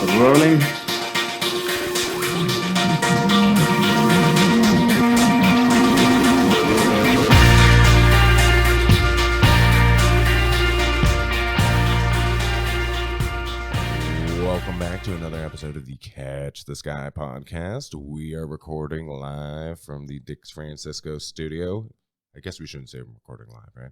Rolling. Welcome back to another episode of the Catch the Sky podcast. We are recording live from the Dick Francisco studio. I guess we shouldn't say we're recording live, right?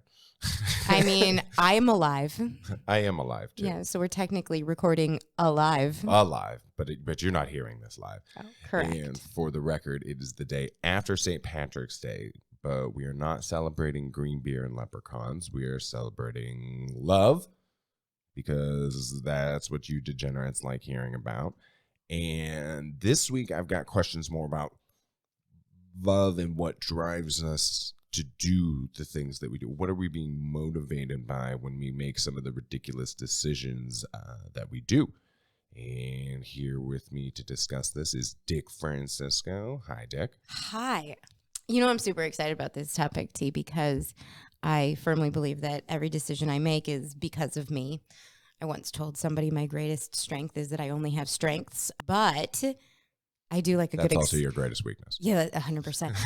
I mean, I am alive. I am alive, too. Yeah, so we're technically recording alive. Alive, but you're not hearing this live. Oh, correct. And for the record, it is the day after St. Patrick's Day, but we are not celebrating green beer and leprechauns. We are celebrating love, because that's what you degenerates like hearing about. And this week, I've got questions more about love and what drives us to do the things that we do. What are we being motivated by when we make some of the ridiculous decisions that we do? And here with me to discuss this is Dick Francisco. Hi, Dick. Hi. You know, I'm super excited about this topic, T, because I firmly believe that every decision I make is because of me. I once told somebody my greatest strength is that I only have strengths, but I do like a That's good... also your greatest weakness. Yeah, 100%.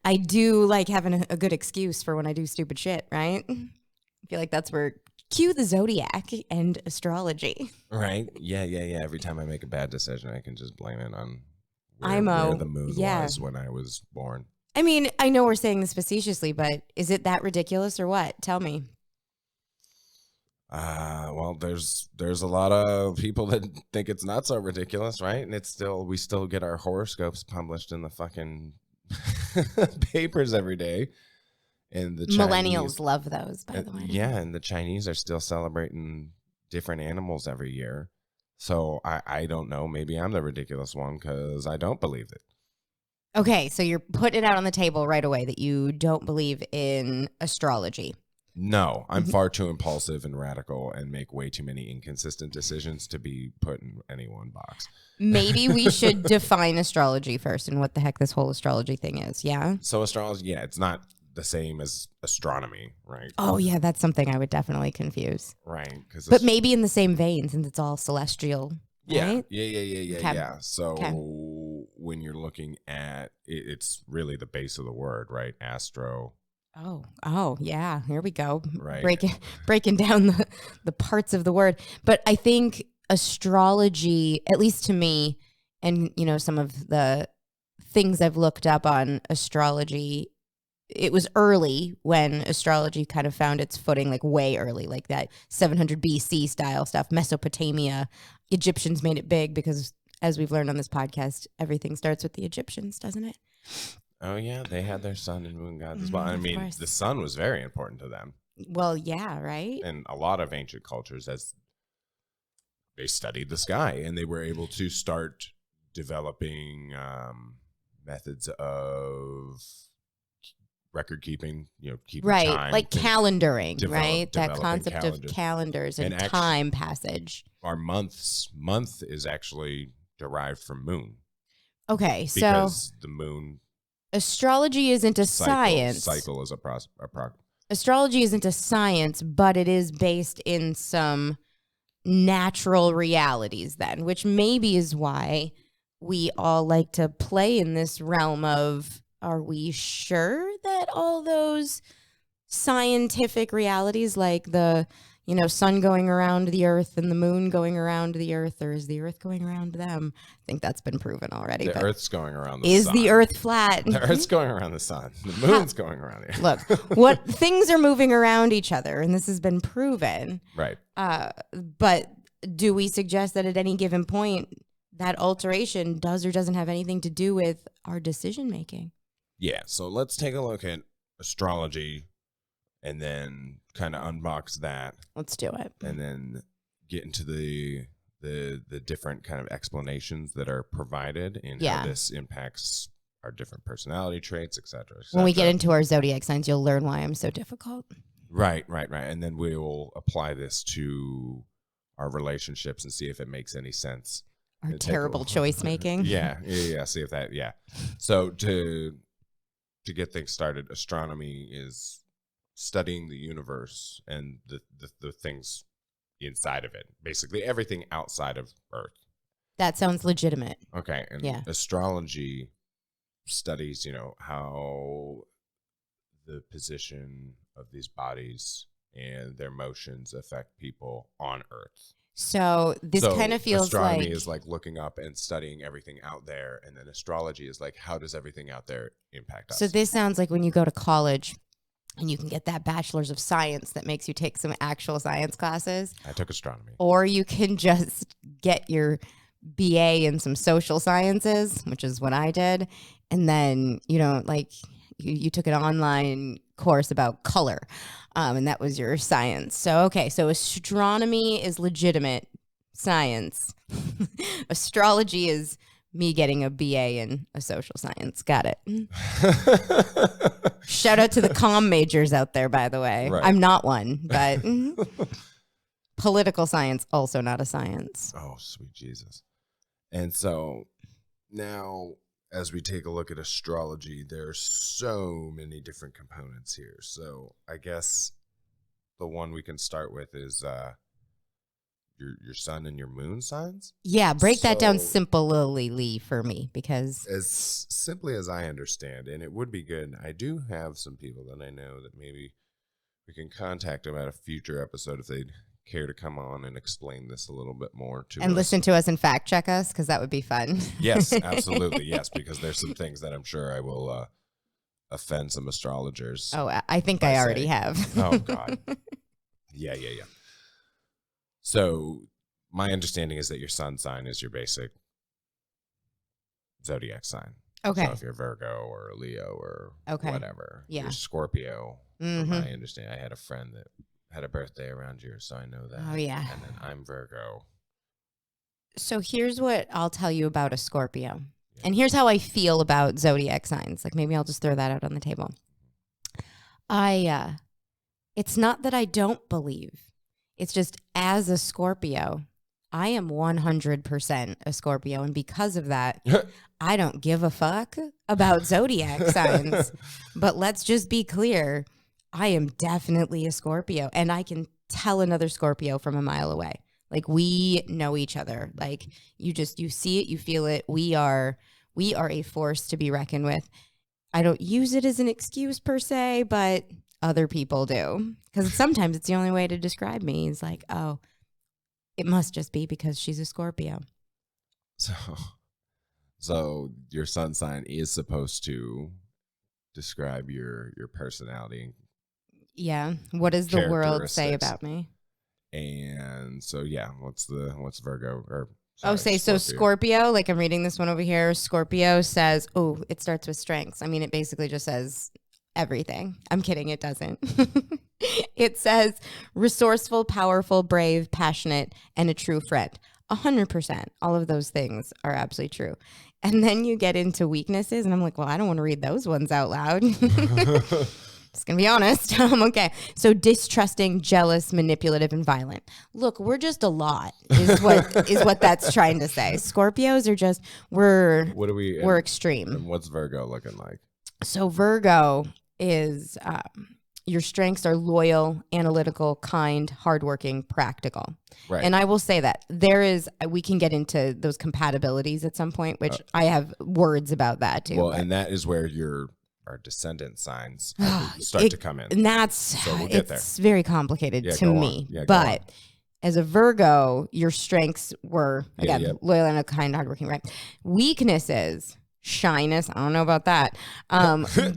I do like having a good excuse for when I do stupid shit, right? I feel like that's where... Cue the zodiac and astrology. Right? Yeah. Every time I make a bad decision, I can just blame it on where the moon was when I was born. I mean, I know we're saying this facetiously, but is it that ridiculous or what? Tell me. Well, there's a lot of people that think it's not so ridiculous, right? And we still get our horoscopes published in the fucking papers every day. And the Millennials love those, by the way. Yeah, and the Chinese are still celebrating different animals every year. So I don't know. Maybe I'm the ridiculous one because I don't believe it. Okay, so you're putting it out on the table right away that you don't believe in astrology. No, I'm far too impulsive and radical and make way too many inconsistent decisions to be put in any one box. Maybe we should define astrology first and what the heck this whole astrology thing is, yeah? So astrology, yeah, it's not the same as astronomy, right? Oh, yeah, that's something I would definitely confuse. Right. But maybe in the same vein since it's all celestial, right? Yeah. So when you're looking at it, it's really the base of the word, right? Astro. Oh, yeah. Here we go. Right. Breaking down the parts of the word. But I think astrology, at least to me, and you know, some of the things I've looked up on astrology, it was early when astrology kind of found its footing, like way early, like that 700 BC style stuff. Mesopotamia, Egyptians made it big because, as we've learned on this podcast, everything starts with the Egyptians, doesn't it? Oh, yeah, they had their sun and moon gods as well. I mean, the sun was very important to them. Well, yeah, right? And a lot of ancient cultures, as they studied the sky, and they were able to start developing methods of record keeping, keeping right, time. Like calendaring, right? That concept of calendars and time passage. Our month is actually derived from moon. Okay, because the moon... Astrology isn't a science. Cycle is a Astrology isn't a science, but it is based in some natural realities then, which maybe is why we all like to play in this realm of, are we sure that all those scientific realities like the, sun going around the earth and the moon going around the earth, or is the earth going around them? I think that's been proven already. The earth's going around the sun. Is the earth flat? The earth's going around the sun. The moon's going around the earth. Look, what things are moving around each other, and this has been proven. Right. But do we suggest that at any given point, that alteration does or doesn't have anything to do with our decision making? Yeah, so let's take a look at astrology and then kind of unbox that. Let's do it. And then get into the different kind of explanations that are provided and how this impacts our different personality traits, et cetera, et cetera. When we get into our zodiac signs, you'll learn why I'm so difficult. Right. And then we will apply this to our relationships and see if it makes any sense. Our terrible choice making. Yeah. See if that, So to get things started, astronomy is studying the universe and the things inside of it. Basically everything outside of Earth. That sounds legitimate. Okay. And astrology studies, how the position of these bodies and their motions affect people on Earth. So this kind of feels astronomy is like looking up and studying everything out there. And then astrology is like, how does everything out there impact us? So this sounds like when you go to college and you can get that bachelor's of science that makes you take some actual science classes. I took astronomy. Or you can just get your BA in some social sciences, which is what I did. And then, you took an online course about color. And that was your science. So astronomy is legitimate science. Astrology is me getting a BA in a social science. Got it. Shout out to the comm majors out there, by the way. Right. I'm not one, but political science, also not a science. Oh, sweet Jesus. And so now, as we take a look at astrology, there's so many different components here. So I guess the one we can start with is your sun and your moon signs. Yeah, break that down simply for me, because as simply as I understand, and it would be good. I do have some people that I know that maybe we can contact about a future episode if they'd care to come on and explain this a little bit more to us. And listen to us and fact check us, because that would be fun. Yes, absolutely. Yes, because there's some things that I'm sure I will offend some astrologers. Oh, I think I already have. Oh, God. Yeah. So my understanding is that your sun sign is your basic zodiac sign. Okay. So if you're Virgo or Leo or whatever, you're Scorpio. From my understanding, I had a friend that had a birthday around you, so I know that. Oh, yeah. And then I'm Virgo. So here's what I'll tell you about a Scorpio. Yeah. And here's how I feel about zodiac signs. Like, maybe I'll just throw that out on the table. It's not that I don't believe. It's just, as a Scorpio, I am 100% a Scorpio. And because of that, I don't give a fuck about zodiac signs. But let's just be clear. I am definitely a Scorpio, and I can tell another Scorpio from a mile away. Like, we know each other. Like, you see it, you feel it. We are a force to be reckoned with. I don't use it as an excuse per se, but other people do. Because sometimes it's the only way to describe me. It's like, oh, it must just be because she's a Scorpio. So your sun sign is supposed to describe your personality. Yeah. What does the world say about me? And so, what's Virgo? Or Scorpio, like, I'm reading this one over here. Scorpio says, it starts with strengths. I mean, it basically just says everything. I'm kidding. It doesn't. It says resourceful, powerful, brave, passionate, and a true friend. 100%. All of those things are absolutely true. And then you get into weaknesses, and I'm like, well, I don't want to read those ones out loud. Just gonna be honest. Okay. So distrusting, jealous, manipulative, and violent. Look, we're just a lot, is what that's trying to say. Scorpios are just we're extreme. And what's Virgo looking like? So Virgo is your strengths are loyal, analytical, kind, hardworking, practical. Right. And I will say that we can get into those compatibilities at some point, which I have words about that too. Well, and that is where our descendant signs start to come in. And we'll get there. It's very complicated to me. But as a Virgo, your strengths were, again, loyal and kind, hardworking, right? Weaknesses, shyness, I don't know about that.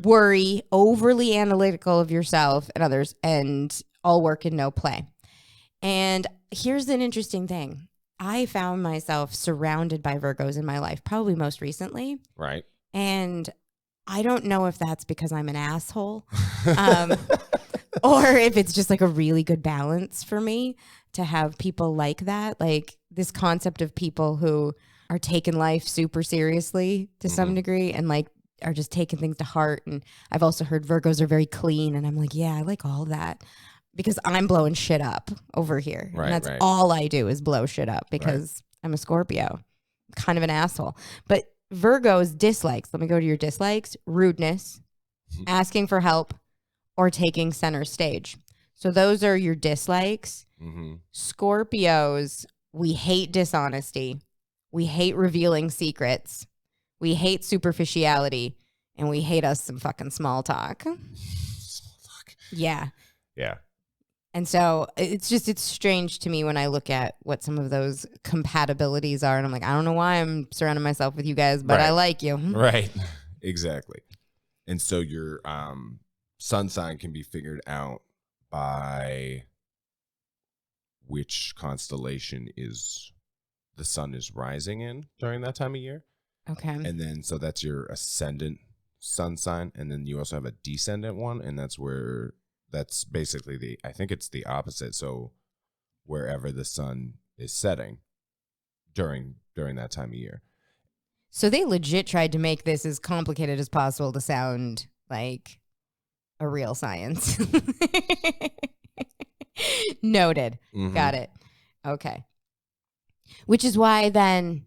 Worry, overly analytical of yourself and others, and all work and no play. And here's an interesting thing. I found myself surrounded by Virgos in my life, probably most recently. Right. And I don't know if that's because I'm an asshole or if it's just like a really good balance for me to have people like that. Like, this concept of people who are taking life super seriously to some degree and like are just taking things to heart. And I've also heard Virgos are very clean. And I'm like, yeah, I like all that because I'm blowing shit up over here. Right, and that's all I do is blow shit up because I'm a Scorpio, kind of an asshole. But Virgo's dislikes, let me go to your dislikes: rudeness, asking for help, or taking center stage. So those are your dislikes. Mm-hmm. Scorpios, we hate dishonesty. We hate revealing secrets. We hate superficiality. And we hate us some fucking small talk. Yeah. Yeah. And so it's strange to me when I look at what some of those compatibilities are. And I'm like, I don't know why I'm surrounding myself with you guys, but I like you. Right. Exactly. And so your sun sign can be figured out by which constellation is the sun is rising in during that time of year. Okay. And then so that's your ascendant sun sign. And then you also have a descendant one. And that's basically I think it's the opposite. So wherever the sun is setting during that time of year. So they legit tried to make this as complicated as possible to sound like a real science. Noted. Mm-hmm. Got it. Okay. Which is why then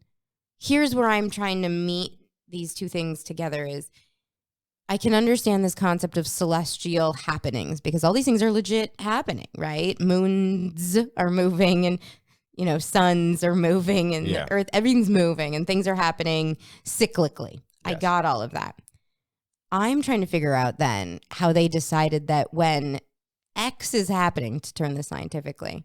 here's where I'm trying to meet these two things together is I can understand this concept of celestial happenings because all these things are legit happening, right? Moons are moving and, suns are moving and the earth, everything's moving and things are happening cyclically. Yes. I got all of that. I'm trying to figure out then how they decided that when X is happening, to turn this scientifically,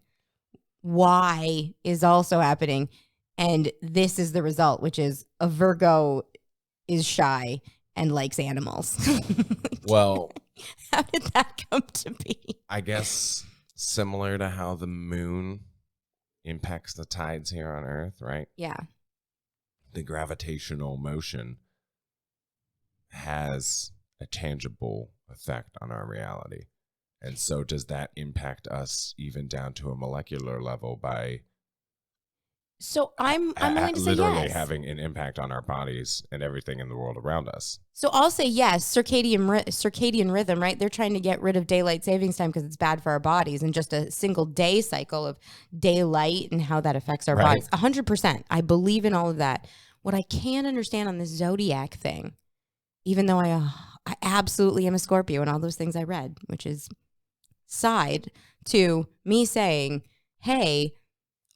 Y is also happening. And this is the result, which is a Virgo is shy and likes animals. Well, how did that come to be? I guess similar to how the moon impacts the tides here on Earth, right? Yeah. The gravitational motion has a tangible effect on our reality. And so does that impact us even down to a molecular level by So I'm willing to say literally yes. having an impact on our bodies and everything in the world around us. So I'll say yes, circadian rhythm, right? They're trying to get rid of daylight savings time because it's bad for our bodies and just a single day cycle of daylight and how that affects our bodies. 100%. I believe in all of that. What I can't understand on this zodiac thing, even though I absolutely am a Scorpio and all those things I read, which is side to me saying, hey,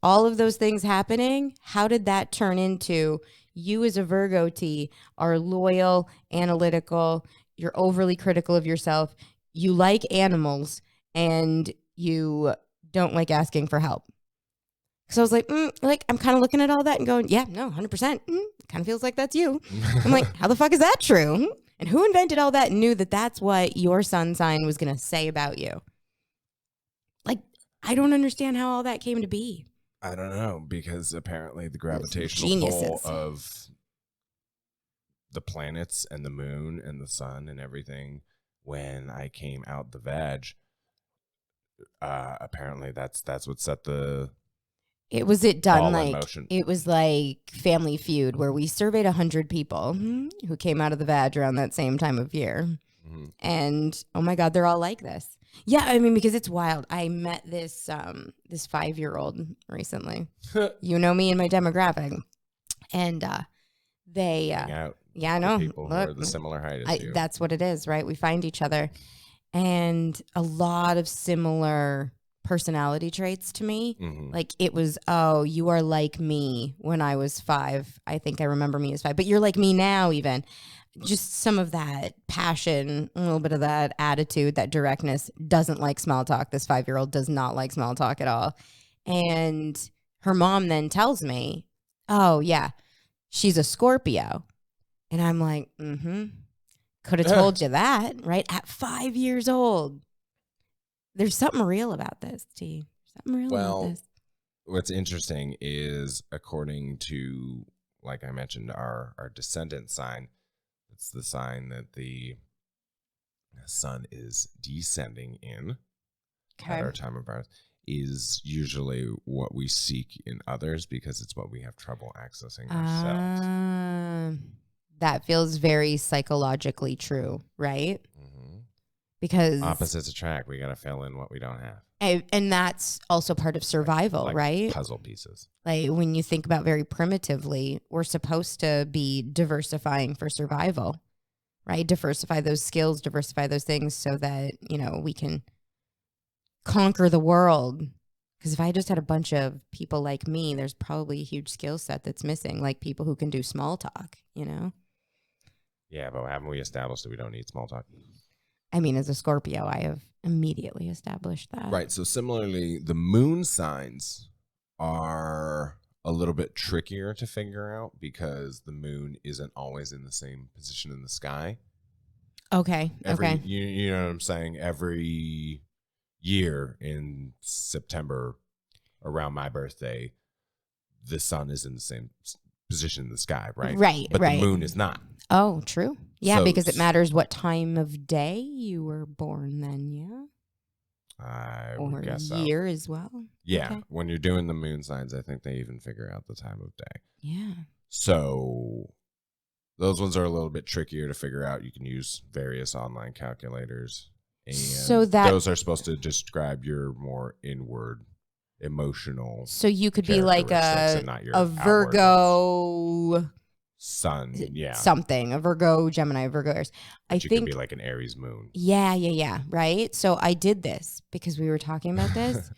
all of those things happening, how did that turn into you as a Virgo T are loyal, analytical, you're overly critical of yourself, you like animals, and you don't like asking for help. So I was like, I'm kind of looking at all that and going, yeah, no, 100%. Kind of feels like that's you. I'm like, how the fuck is that true? And who invented all that and knew that that's what your sun sign was going to say about you? Like, I don't understand how all that came to be. I don't know, because apparently the gravitational pull of the planets and the moon and the sun and everything, when I came out the vag, apparently that's what set the It was done like motion. It was like Family Feud, where we surveyed 100 people who came out of the vag around that same time of year. Mm-hmm. And oh my God, they're all like this. Yeah, I mean, because it's wild. I met this 5-year-old recently. You know me and my demographic, and they yeah, I know people who are the similar height as you. That's what it is, right? We find each other, and a lot of similar personality traits to me. Mm-hmm. Like it was, oh, you are like me when I was 5. I think I remember me as 5, but you're like me now even. Just some of that passion, a little bit of that attitude, that directness. Doesn't like small talk. This 5-year-old does not like small talk at all. And her mom then tells me, oh, yeah, she's a Scorpio. And I'm like, could have told you that, right? At 5 years old. There's something real about this, T. Something real about this. What's interesting is, according to, like I mentioned, our descendant sign, it's the sign that the sun is descending in at our time of birth, is usually what we seek in others because it's what we have trouble accessing ourselves. That feels very psychologically true, right? Mm-hmm. Because opposites attract. We got to fill in what we don't have. And that's also part of survival, like right? Puzzle pieces. Like when you think about very primitively, we're supposed to be diversifying for survival, right? Diversify those skills, diversify those things so that, we can conquer the world. Because if I just had a bunch of people like me, there's probably a huge skill set that's missing, like people who can do small talk, you know? Yeah, but haven't we established that we don't need small talk? I mean, as a Scorpio, I have immediately established that. Right. So similarly, the moon signs are a little bit trickier to figure out because the moon isn't always in the same position in the sky. Okay. Okay. You know what I'm saying? Every year in September around my birthday, the sun is in the same position in the sky, right? Right. But right. the moon is not. Oh, true. Yeah, So- because it matters what time of day you were born then, yeah? I Or would guess so. year as well. Yeah. Okay. When you're doing the moon signs, I think they even figure out the time of day. Yeah. So those ones are a little bit trickier to figure out. You can use various online calculators. And So that- those are supposed to describe your more inward emotional So you could be like characteristics and not your a outward Virgo sun. Yeah. something, a Virgo, Gemini, Virgo, Aries. I But you think could be like an Aries moon. Yeah, right? So I did this because we were talking about this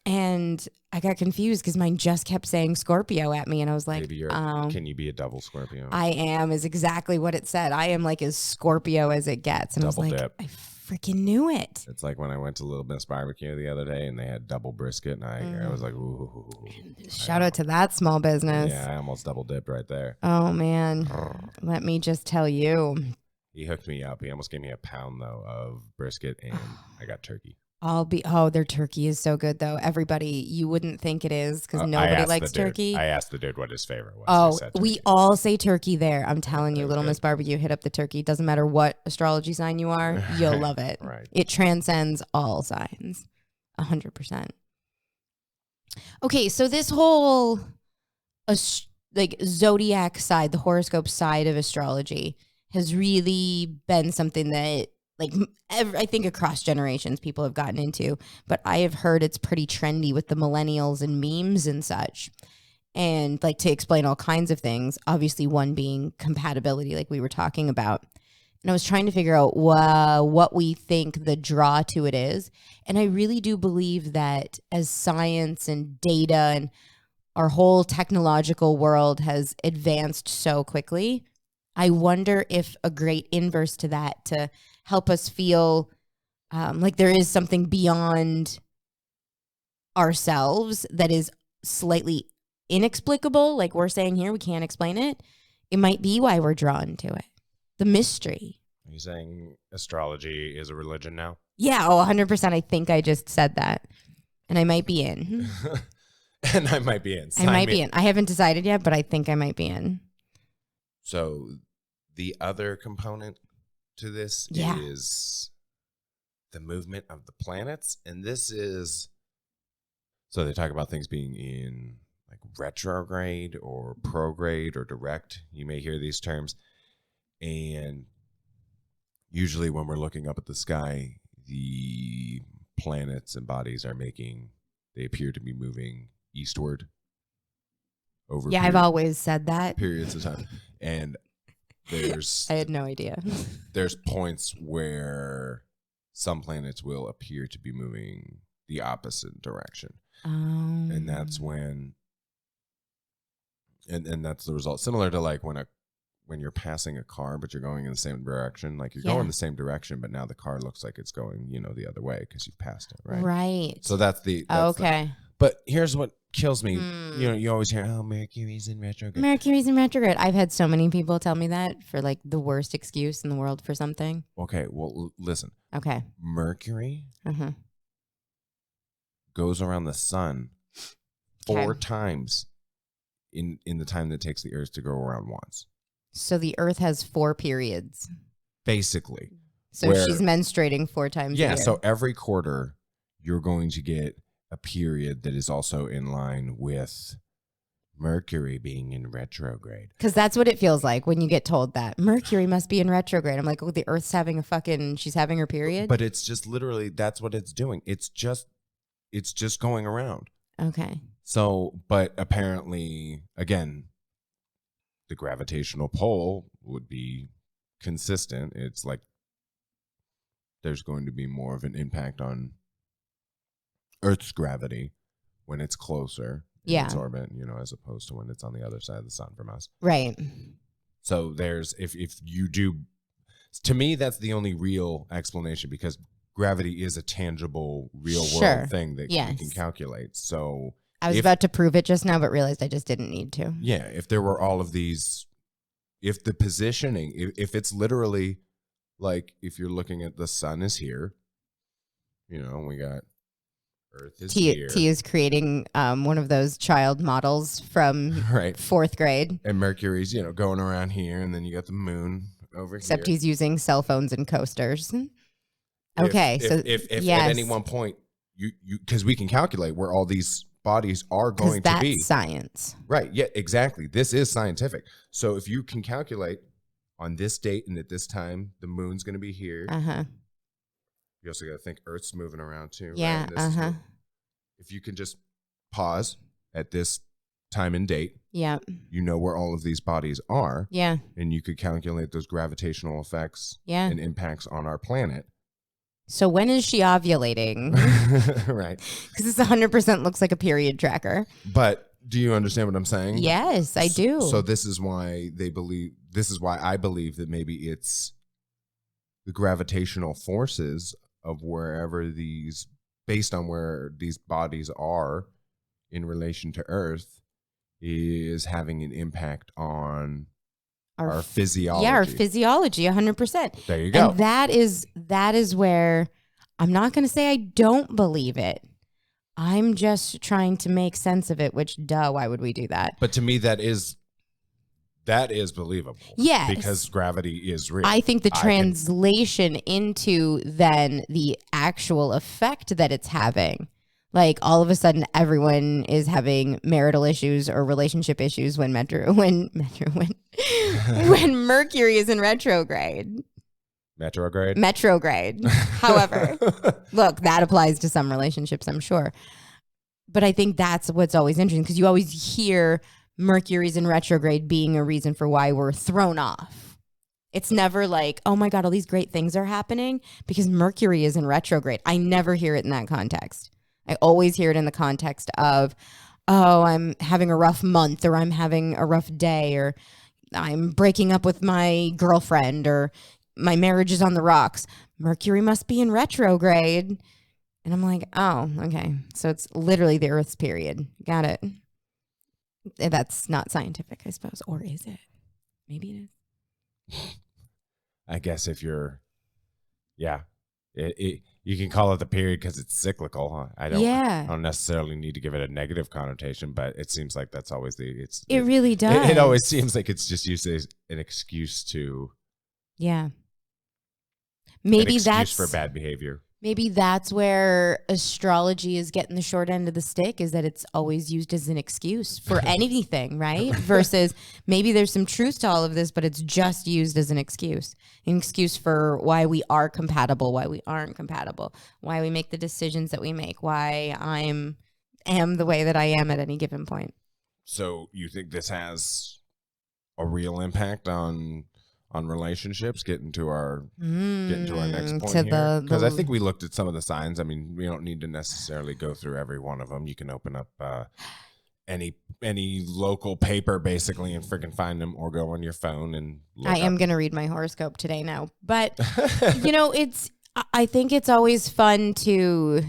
and I got confused because mine just kept saying Scorpio at me and I was like, Maybe can you be a double Scorpio? I am is exactly what it said. I am like as Scorpio as it gets. And Double I was like, dip. I freaking knew it. It's like when I went to Little Miss Barbecue the other day and they had double brisket and I was like, ooh. Shout out to that small business. Yeah, I almost double dipped right there. Oh man. Let me just tell you. He hooked me up. He almost gave me a pound though of brisket and I got turkey. Their turkey is so good though. Everybody, you wouldn't think it is because nobody likes turkey. I asked the dude what his favorite was. Oh, He said we turkey. all say turkey there. I'm telling you, It was Little good. Miss Barbecue, hit up the turkey. Doesn't matter what astrology sign you are, you'll love it. Right. It transcends all signs, 100%. Okay, so this whole zodiac side, the horoscope side of astrology, has really been something that I think across generations people have gotten into, but I have heard it's pretty trendy with the millennials and memes and such. And to explain all kinds of things, obviously one being compatibility, like we were talking about. And I was trying to figure out what we think the draw to it is. And I really do believe that as science and data and our whole technological world has advanced so quickly, I wonder if a great inverse to that to help us feel like there is something beyond ourselves that is slightly inexplicable, like we're saying here, we can't explain it. It might be why we're drawn to it. The mystery. Are you saying astrology is a religion now? Yeah, 100%. I think I just said that. And I might be in. And I might be in. I might be in. I haven't decided yet, but I think I might be in. So the other component to this is the movement of the planets. And this is, so they talk about things being in like retrograde or prograde or direct. You may hear these terms. And usually when we're looking up at the sky, the planets and bodies they appear to be moving eastward over I've always said that. periods of time. And I had no idea. There's points where some planets will appear to be moving the opposite direction. And that's when and that's the result. Similar to like when you're passing a car, but you're going in the same direction. Like you're going the same direction, but now the car looks like it's going, the other way because you've passed it, right? Right. So that's okay. But here's what kills me. You always hear, oh, Mercury's in retrograde. Mercury's in retrograde. I've had so many people tell me that for like the worst excuse in the world for something. Okay, well, listen. Okay. Mercury goes around the sun 4 times in the time that it takes the Earth to go around once. So the Earth has 4 periods. Basically. So she's menstruating 4 times a year. Yeah, so every quarter you're going to get a period that is also in line with Mercury being in retrograde. Because that's what it feels like when you get told that. Mercury must be in retrograde. I'm like, oh, the Earth's having she's having her period? But it's just literally, that's what it's doing. It's just going around. Okay. So, but apparently, again, the gravitational pull would be consistent. It's like there's going to be more of an impact on Earth's gravity when it's closer in its Yeah. orbit, as opposed to when it's on the other side of the sun from us. Right. So there's, if you do, to me, that's the only real explanation, because gravity is a tangible, real Sure. world thing that Yes. we can calculate. So I was about to prove it just now, but realized I just didn't need to. yeah, if there were all of these, if the positioning, if it's literally like, if you're looking at the sun is here, we got Earth is here. T is creating one of those child models from Right. 4th grade. And Mercury's, going around here, and then you got the moon over Except here. he's using cell phones and coasters. Okay, If yes. at any one point you because we can calculate where all these bodies are going to be. That's science. Right. Yeah, exactly. This is scientific. So if you can calculate on this date and at this time, the moon's going to be here. You also got to think Earth's moving around too. Yeah. Right? If you can just pause at this time and date, Yeah. you know where all of these bodies are. Yeah. And you could calculate those gravitational effects Yeah. and impacts on our planet. So when is she ovulating? Right. Because this 100% looks like a period tracker. But do you understand what I'm saying? Yes, I do. So this is why I believe that maybe it's the gravitational forces of wherever these, based on where these bodies are in relation to Earth, is having an impact on our physiology. Yeah, our physiology, 100%. There you go. And that is where I'm not going to say I don't believe it. I'm just trying to make sense of it, which, why would we do that? But to me, that is believable. Yes. Because gravity is real. I think the translation into then the actual effect that it's having, like all of a sudden everyone is having marital issues or relationship issues when Mercury is in retrograde. Retrograde. However, look, that applies to some relationships, I'm sure. But I think that's what's always interesting, because you always hear Mercury's in retrograde being a reason for why we're thrown off. It's never like, oh my God, all these great things are happening because Mercury is in retrograde. I never hear it in that context. I always hear it in the context of, oh, I'm having a rough month, or I'm having a rough day, or I'm breaking up with my girlfriend, or my marriage is on the rocks. Mercury must be in retrograde. And I'm like, oh, okay. So it's literally the Earth's period. Got it. That's not scientific, I suppose. Or is it? Maybe it is. I guess if you're, you can call it the period because it's cyclical. I don't necessarily need to give it a negative connotation, but it seems like that's always it really does. It always seems like it's just used as an excuse to. Yeah. Maybe that's for bad behavior. Maybe that's where astrology is getting the short end of the stick, is that it's always used as an excuse for anything, right? Versus maybe there's some truth to all of this, but it's just used as an excuse for why we are compatible, why we aren't compatible, why we make the decisions that we make, why I am the way that I am at any given point. So you think this has a real impact on relationships, getting to our next point here? Because I think we looked at some of the signs. I mean, we don't need to necessarily go through every one of them. You can open up any local paper basically and freaking find them, or go on your phone and look I am going to read my horoscope today now. But, I think it's always fun to,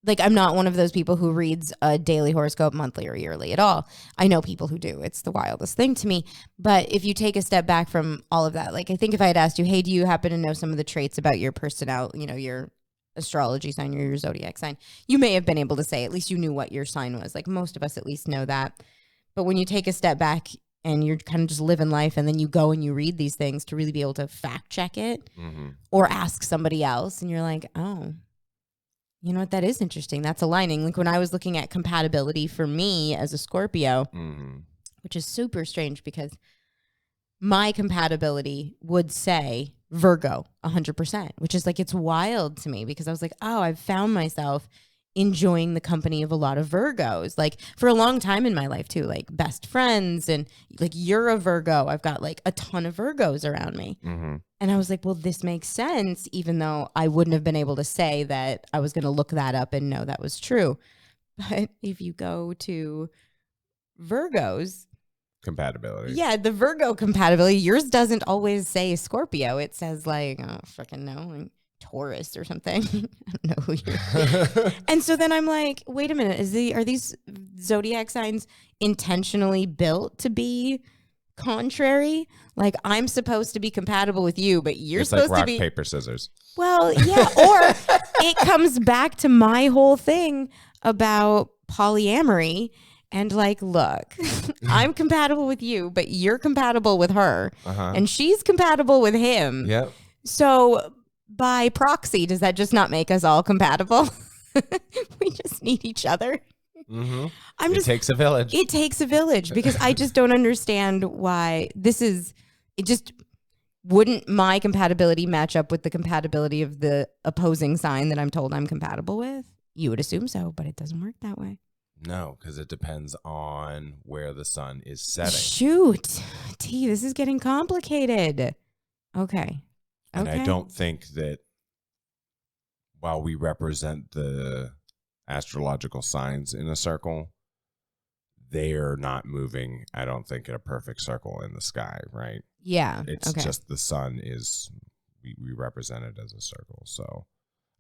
like, I'm not one of those people who reads a daily horoscope monthly or yearly at all. I know people who do. It's the wildest thing to me. But if you take a step back from all of that, like, I think if I had asked you, hey, do you happen to know some of the traits about your personality, your astrology sign or your zodiac sign, you may have been able to say, at least you knew what your sign was. Like, most of us at least know that. But when you take a step back and you're kind of just living life, and then you go and you read these things to really be able to fact check it or ask somebody else, and you're like, oh, you know what? That is interesting. That's aligning. Like when I was looking at compatibility for me as a Scorpio, which is super strange because my compatibility would say Virgo 100%, which is like, it's wild to me because I was like, oh, I've found myself enjoying the company of a lot of Virgos. Like for a long time in my life too, like best friends, and like you're a Virgo. I've got like a ton of Virgos around me. Mm-hmm. And I was like, well, this makes sense, even though I wouldn't have been able to say that I was going to look that up and know that was true. But if you go to Virgos, Compatibility. yeah, the Virgo compatibility, yours doesn't always say Scorpio. It says like, oh, fucking no, like Taurus or something. I don't know who you're. And so then I'm like, wait a minute, are these zodiac signs intentionally built to be contrary? Like I'm supposed to be compatible with you, but you're it's supposed like rock, to be paper, scissors. Well, yeah, or it comes back to my whole thing about polyamory and like, look, I'm compatible with you, but you're compatible with her, and she's compatible with him. Yep. So by proxy, does that just not make us all compatible? We just need each other. Mm-hmm. It takes a village. It takes a village, because I just don't understand why it just wouldn't my compatibility match up with the compatibility of the opposing sign that I'm told I'm compatible with? You would assume so, but it doesn't work that way. No, because it depends on where the sun is setting. Shoot. T, this is getting complicated. Okay. And I don't think that while we represent the astrological signs in a circle, they are not moving, I don't think, in a perfect circle in the sky, right? Yeah. It's just the sun is, we represent it as a circle. So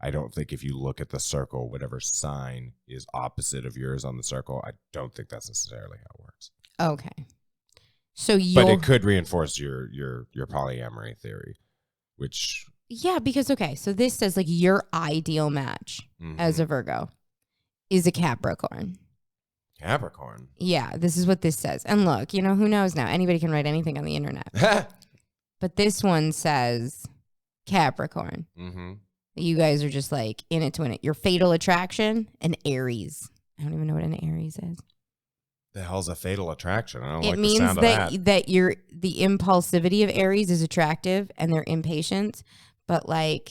I don't think if you look at the circle, whatever sign is opposite of yours on the circle, I don't think that's necessarily how it works. Okay. So but it could reinforce your polyamory theory, which... Yeah, because, okay, so this says like your ideal match as a Virgo is a Capricorn. Capricorn? Yeah, this is what this says. And look, who knows now? Anybody can write anything on the internet. But this one says Capricorn. Mm-hmm. You guys are just like in it to win it. Your fatal attraction, an Aries. I don't even know what an Aries is. The hell's a fatal attraction? I don't it like means the sound that, of that. That the impulsivity of Aries is attractive and they're impatient, but like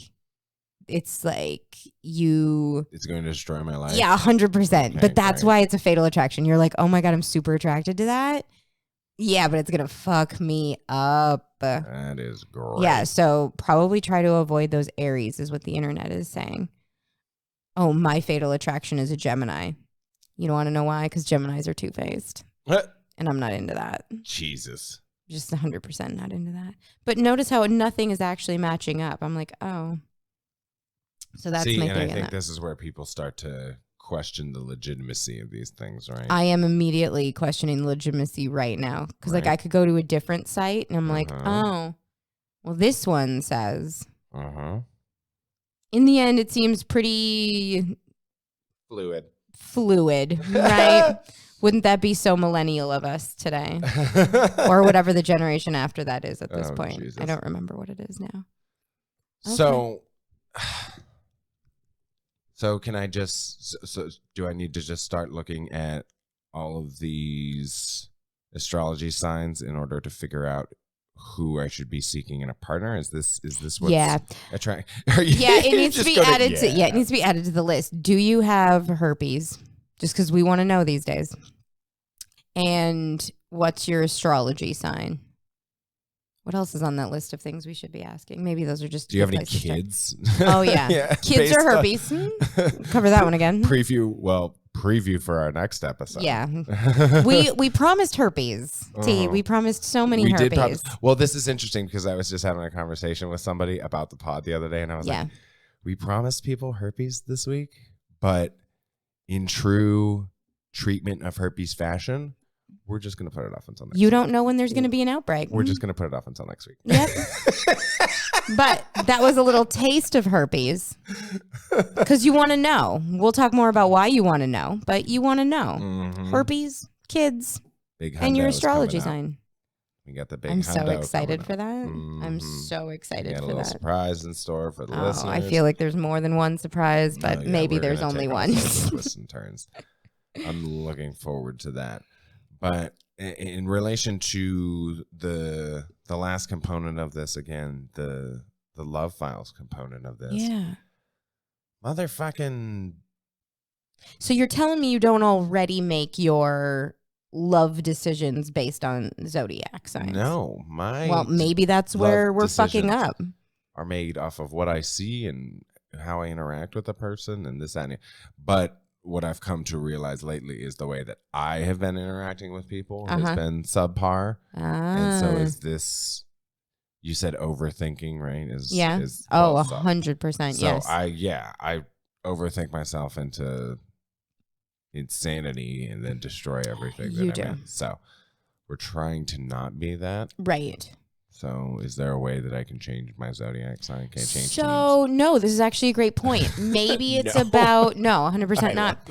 it's like it's going to destroy my life. Yeah, 100%. Okay, but that's why it's a fatal attraction. You're like, oh my God, I'm super attracted to that. Yeah, but it's going to fuck me up. That is great. Yeah, so probably try to avoid those Aries is what the internet is saying. Oh, my fatal attraction is a Gemini. You don't want to know why? Because Geminis are two-faced. What? And I'm not into that. Jesus. Just 100% not into that. But notice how nothing is actually matching up. I'm like, oh. So that's making and I it think this is where people start to question the legitimacy of these things, right? I am immediately questioning legitimacy right now. Because like I could go to a different site and I'm like, oh, well, this one says. In the end, it seems pretty fluid, right? Wouldn't that be so millennial of us today? Or whatever the generation after that is at this point. Jesus. I don't remember what it is now. Okay. So can I do I need to just start looking at all of these astrology signs in order to figure out who I should be seeking in a partner? Is this what's attracting? Yeah, it needs to be added it needs to be added to the list. Do you have herpes? Just because we want to know these days. And what's your astrology sign? What else is on that list of things we should be asking? Maybe those are just. Do you have any kids? Oh yeah, kids or herpes. Cover that one again. Preview for our next episode. Yeah, we promised herpes. T. We promised so many herpes. Well, this is interesting because I was just having a conversation with somebody about the pod the other day, and I was like, "We promised people herpes this week, but in true treatment of herpes fashion, we're just going to put it off until next week. You don't know when there's going to be an outbreak. We're just going to put it off until next week." Yep. But that was a little taste of herpes because you want to know. We'll talk more about why you want to know, but you want to know. Herpes, kids, and your astrology sign. We got the big I'm so excited for that. I'm so excited for that. A little surprise in store for the listeners. I feel like there's more than one surprise, but maybe there's only one. Twists and turns. I'm looking forward to that. But in relation to the last component of this, again, the love files component of this. Yeah. Motherfucking So you're telling me you don't already make your love decisions based on zodiac signs? No, my well, maybe that's where we're fucking up. Are made off of what I see and how I interact with a person and this, that, and the. But what I've come to realize lately is the way that I have been interacting with people has been subpar. And so is this, you said overthinking, right? Is 100%. So yes. I overthink myself into insanity and then destroy everything that I'm in. So we're trying to not be that. Right. So is there a way that I can change my zodiac sign? Can I change So teams? no, this is actually a great point. Maybe it's about, 100% not.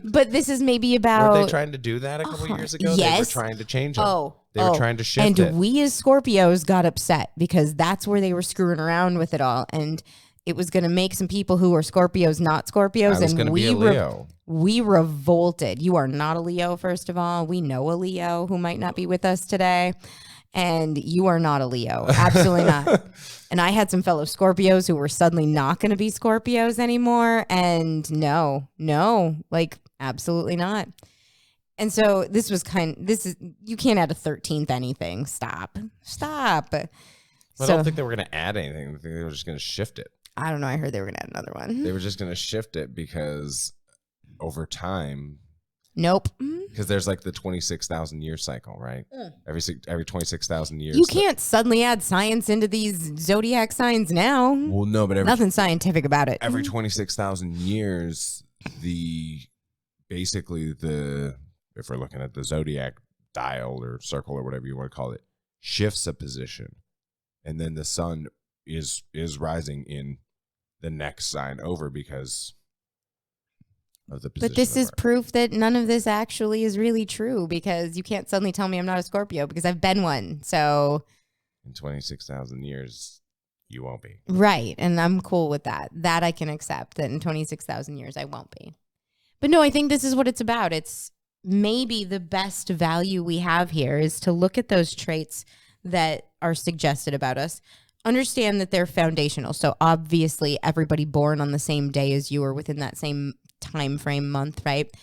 But this is maybe about. Were they trying to do that a couple years ago? Yes. They were trying to change them. They were trying to shift and it. And we as Scorpios got upset because that's where they were screwing around with it all. And it was going to make some people who are Scorpios not Scorpios. I was going to be a Leo. We revolted. You are not a Leo, first of all. We know a Leo who might not be with us today. And you are not a Leo. Absolutely not. And I had some fellow Scorpios who were suddenly not going to be Scorpios anymore. And no, like absolutely not. And so you can't add a 13th anything. Stop. I don't think they were going to add anything. I think they were just going to shift it. I don't know. I heard they were going to add another one. They were just going to shift it because over time. Nope. Because there's like the 26,000 year cycle, right? Every 26,000 years. You can't suddenly add science into these zodiac signs now. Well, no, but nothing scientific about it. Every 26,000 years, if we're looking at the zodiac dial or circle or whatever you want to call it, shifts a position, and then the sun is rising in the next sign over because. But this is proof that none of this actually is really true because you can't suddenly tell me I'm not a Scorpio because I've been one. So in 26,000 years, you won't be. Right. And I'm cool with that. That I can accept that in 26,000 years, I won't be. But no, I think this is what it's about. It's maybe the best value we have here is to look at those traits that are suggested about us. Understand that they're foundational. So obviously everybody born on the same day as you or within that same time frame month, right,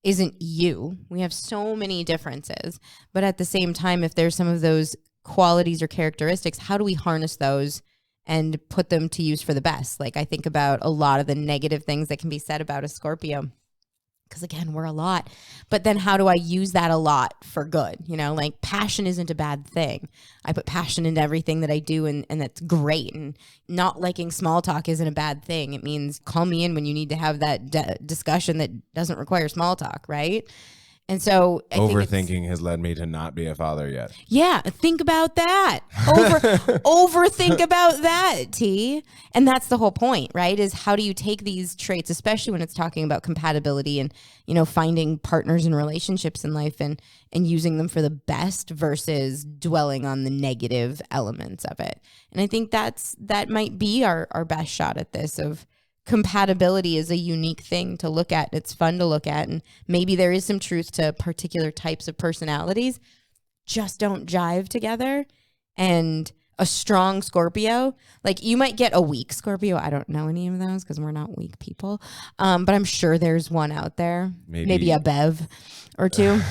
isn't you. We have so many differences. But at the same time, if there's some of those qualities or characteristics, how do we harness those and put them to use for the best? Like I think about a lot of the negative things that can be said about a Scorpio. Because again, we're a lot. But then how do I use that a lot for good? Like passion isn't a bad thing. I put passion into everything that I do and that's great. And not liking small talk isn't a bad thing. It means call me in when you need to have that discussion that doesn't require small talk, right? And so overthinking has led me to not be a father yet. Yeah, think about that. Overthink about that, T. And that's the whole point, right? Is how do you take these traits, especially when it's talking about compatibility and, finding partners and relationships in life and using them for the best versus dwelling on the negative elements of it. And I think that might be our best shot at this of compatibility is a unique thing to look at. It's fun to look at. And maybe there is some truth to particular types of personalities just don't jive together. And a strong Scorpio, like you might get a weak Scorpio. I don't know any of those because we're not weak people. But I'm sure there's one out there, maybe a Bev or two.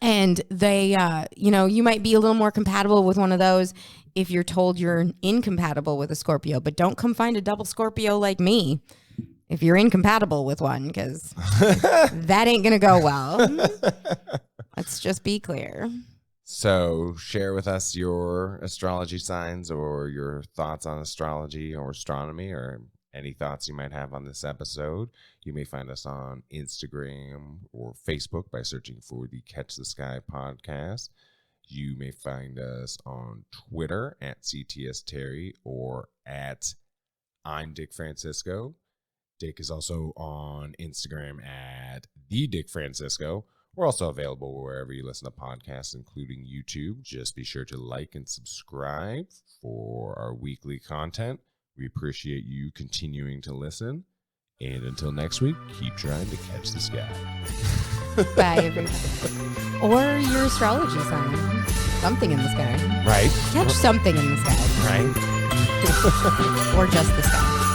And they, you might be a little more compatible with one of those if you're told you're incompatible with a Scorpio, but don't come find a double Scorpio like me if you're incompatible with one, because that ain't going to go well. Let's just be clear. So share with us your astrology signs or your thoughts on astrology or astronomy or any thoughts you might have on this episode. You may find us on Instagram or Facebook by searching for the Catch the Sky podcast. You may find us on Twitter at CTS Terry or at I'm Dick Francisco. Dick is also on Instagram at the Dick Francisco. We're also available wherever you listen to podcasts, including YouTube. Just be sure to like and subscribe for our weekly content. We appreciate you continuing to listen. And until next week, keep trying to catch the sky. Bye, everybody. Or your astrology sign. Something in the sky. Right. Catch something in the sky. Right. Or just the sky.